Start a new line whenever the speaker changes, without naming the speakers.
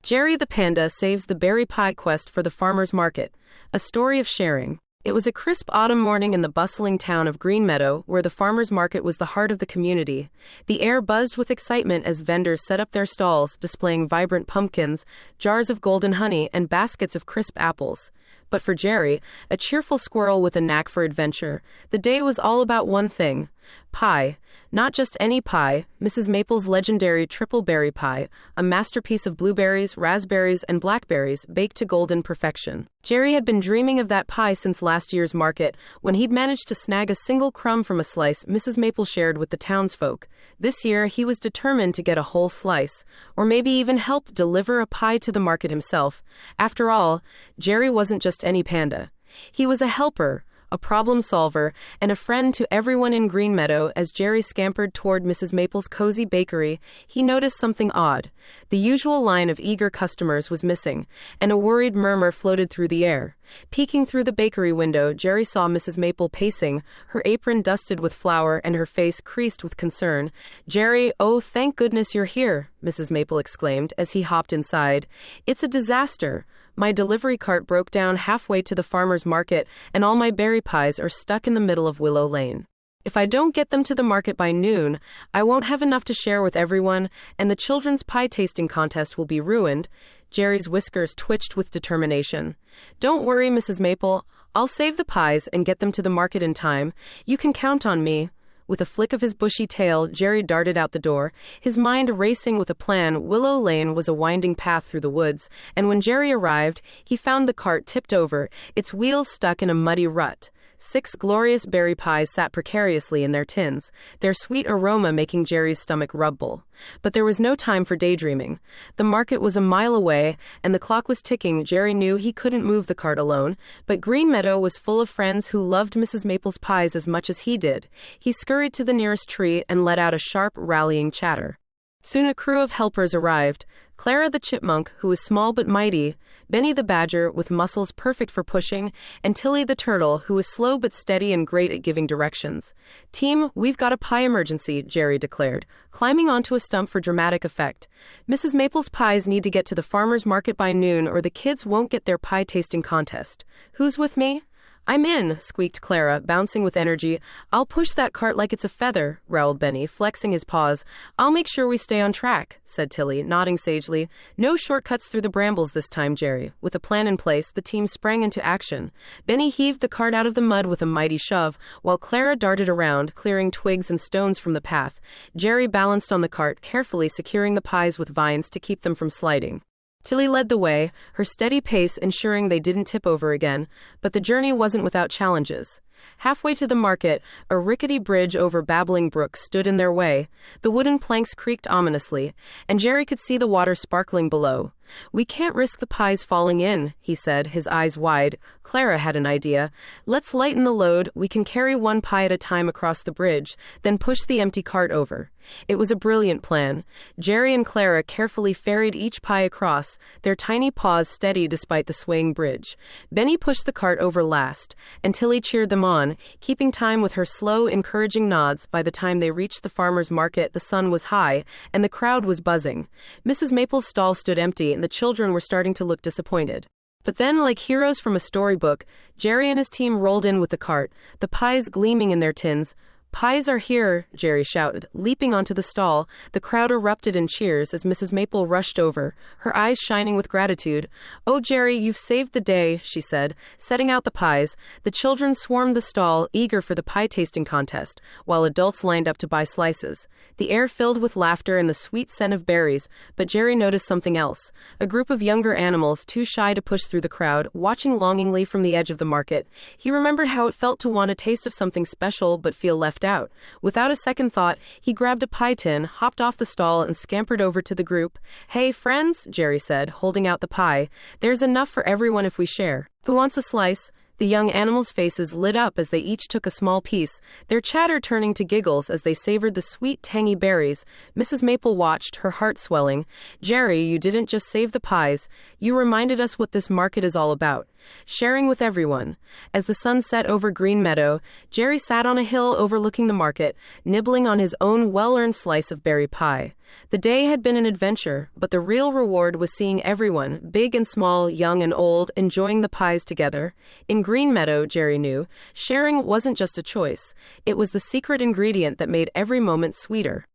Jerry the Panda saves the berry pie quest for the farmer's market. A story of sharing. It was a crisp autumn morning in the bustling town of Greenmeadow, where the farmer's market was the heart of the community. The air buzzed with excitement as vendors set up their stalls, displaying vibrant pumpkins, jars of golden honey, and baskets of crisp apples. But for Jerry, a cheerful squirrel with a knack for adventure, the day was all about one thing: pie. Not just any pie, Mrs. Maple's legendary triple berry pie, a masterpiece of blueberries, raspberries, and blackberries baked to golden perfection. Jerry had been dreaming of that pie since last year's market, when he'd managed to snag a single crumb from a slice Mrs. Maple shared with the townsfolk. This year, he was determined to get a whole slice, or maybe even help deliver a pie to the market himself. After all, Jerry wasn't just any panda. He was a helper, a problem solver, and a friend to everyone in Greenmeadow. As Jerry scampered toward Mrs. Maple's cozy bakery, he noticed something odd. The usual line of eager customers was missing, and a worried murmur floated through the air. Peeking through the bakery window, Jerry saw Mrs. Maple pacing, her apron dusted with flour and her face creased with concern. "Jerry, oh, thank goodness you're here," Mrs. Maple exclaimed as he hopped inside. "It's a disaster. My delivery cart broke down halfway to the farmer's market, and all my berry pies are stuck in the middle of Willow Lane. If I don't get them to the market by noon, I won't have enough to share with everyone, and the children's pie tasting contest will be ruined." Jerry's whiskers twitched with determination. "Don't worry, Mrs. Maple. I'll save the pies and get them to the market in time. You can count on me." With a flick of his bushy tail, Jerry darted out the door, his mind racing with a plan. Willow Lane was a winding path through the woods, and when Jerry arrived, he found the cart tipped over, its wheels stuck in a muddy rut. 6 glorious berry pies sat precariously in their tins, their sweet aroma making Jerry's stomach rumble. But there was no time for daydreaming. The market was a mile away, and the clock was ticking. Jerry knew he couldn't move the cart alone, but Greenmeadow was full of friends who loved Mrs. Maple's pies as much as he did. He scurried to the nearest tree and let out a sharp, rallying chatter. Soon a crew of helpers arrived: Clara the chipmunk, who was small but mighty, Benny the badger, with muscles perfect for pushing, and Tilly the turtle, who was slow but steady and great at giving directions. "Team, we've got a pie emergency," Jerry declared, climbing onto a stump for dramatic effect. "Mrs. Maple's pies need to get to the farmer's market by noon, or the kids won't get their pie tasting contest. Who's with me?" "I'm in," squeaked Clara, bouncing with energy. "I'll push that cart like it's a feather," growled Benny, flexing his paws. "I'll make sure we stay on track," said Tilly, nodding sagely. "No shortcuts through the brambles this time, Jerry." With a plan in place, the team sprang into action. Benny heaved the cart out of the mud with a mighty shove, while Clara darted around, clearing twigs and stones from the path. Jerry balanced on the cart, carefully securing the pies with vines to keep them from sliding. Tilly led the way, her steady pace ensuring they didn't tip over again, but the journey wasn't without challenges. Halfway to the market, a rickety bridge over babbling brooks stood in their way. The wooden planks creaked ominously, and Jerry could see the water sparkling below. "We can't risk the pies falling in," he said, his eyes wide. Clara had an idea. "Let's lighten the load. We can carry one pie at a time across the bridge, then push the empty cart over." It was a brilliant plan. Jerry and Clara carefully ferried each pie across, their tiny paws steady despite the swaying bridge. Benny pushed the cart over last, and Tilly cheered them on, keeping time with her slow, encouraging nods. By the time they reached the farmer's market, the sun was high, and the crowd was buzzing. Mrs. Maple's stall stood empty, and the children were starting to look disappointed. But then, like heroes from a storybook, Jerry and his team rolled in with the cart, the pies gleaming in their tins. "Pies are here," Jerry shouted, leaping onto the stall. The crowd erupted in cheers as Mrs. Maple rushed over, her eyes shining with gratitude. "Oh, Jerry, you've saved the day," she said, setting out the pies. The children swarmed the stall, eager for the pie tasting contest, while adults lined up to buy slices. The air filled with laughter and the sweet scent of berries, but Jerry noticed something else. A group of younger animals, too shy to push through the crowd, watching longingly from the edge of the market. He remembered how it felt to want a taste of something special but feel left out. Without a second thought, he grabbed a pie tin, hopped off the stall, and scampered over to the group. "Hey, friends," Jerry said, holding out the pie. "There's enough for everyone if we share. Who wants a slice?" The young animals' faces lit up as they each took a small piece, their chatter turning to giggles as they savored the sweet, tangy berries. Mrs. Maple watched, her heart swelling. "Jerry, you didn't just save the pies. You reminded us what this market is all about. Sharing with everyone." As the sun set over Greenmeadow, Jerry sat on a hill overlooking the market, nibbling on his own well-earned slice of berry pie. The day had been an adventure, but the real reward was seeing everyone, big and small, young and old, enjoying the pies together. In Greenmeadow, Jerry knew, sharing wasn't just a choice, it was the secret ingredient that made every moment sweeter.